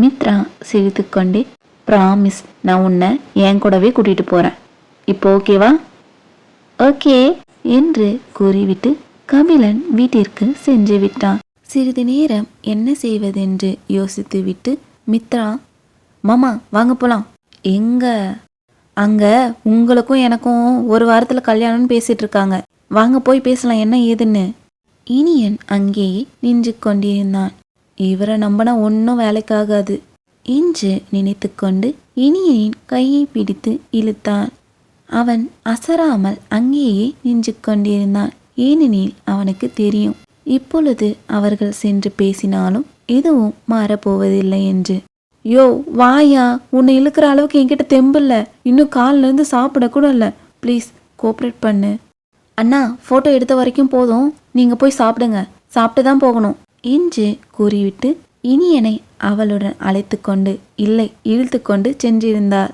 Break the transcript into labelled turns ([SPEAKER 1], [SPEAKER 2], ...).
[SPEAKER 1] மித்ரா சிரித்துக்கொண்டே, ப்ராமிஸ், நான் உன்னை என் கூடவே கூட்டிட்டு போறேன். இப்போ ஓகேவா? ஓகே என்று கூறிவிட்டு கபிலன் வீட்டிற்கு சென்று விட்டான். சிறிது நேரம் என்ன செய்வதென்று யோசித்துவிட்டு மித்ரா, மாமா வாங்க போலாம். எங்க? அங்க உங்களுக்கும் எனக்கும் ஒரு வாரத்தில் கல்யாணம்னு பேசிட்டு இருக்காங்க. வாங்க போய் பேசலாம் என்ன ஏதுன்னு. இனியன் அங்கேயே நின்று கொண்டிருந்தான். இவரை நம்பினா ஒன்றும் வேலைக்காகாது என்று நினைத்து கொண்டு இனியனின் கையை பிடித்து இழுத்தான். அவன் அசராமல் அங்கேயே நின்று கொண்டிருந்தான். ஏனெனில் அவனுக்கு தெரியும், இப்பொழுது அவர்கள் சென்று பேசினாலும் எதுவும் மாறப்போவதில்லை என்று. யோ வாயா, உன்னை இழுக்கிற அளவுக்கு என்கிட்ட தெம்பில்ல. இன்னும் காலிலேருந்து சாப்பிட கூட இல்லை. ப்ளீஸ் கோஆப்ரேட் பண்ணு. அண்ணா, ஃபோட்டோ எடுத்த வரைக்கும் போதும், நீங்கள் போய் சாப்பிடுங்க, சாப்பிட்டு தான் போகணும் என்று கூறிவிட்டு இனியனை அவளுடன் அழைத்து கொண்டு இல்லை இழுத்து கொண்டு சென்றிருந்தாள்.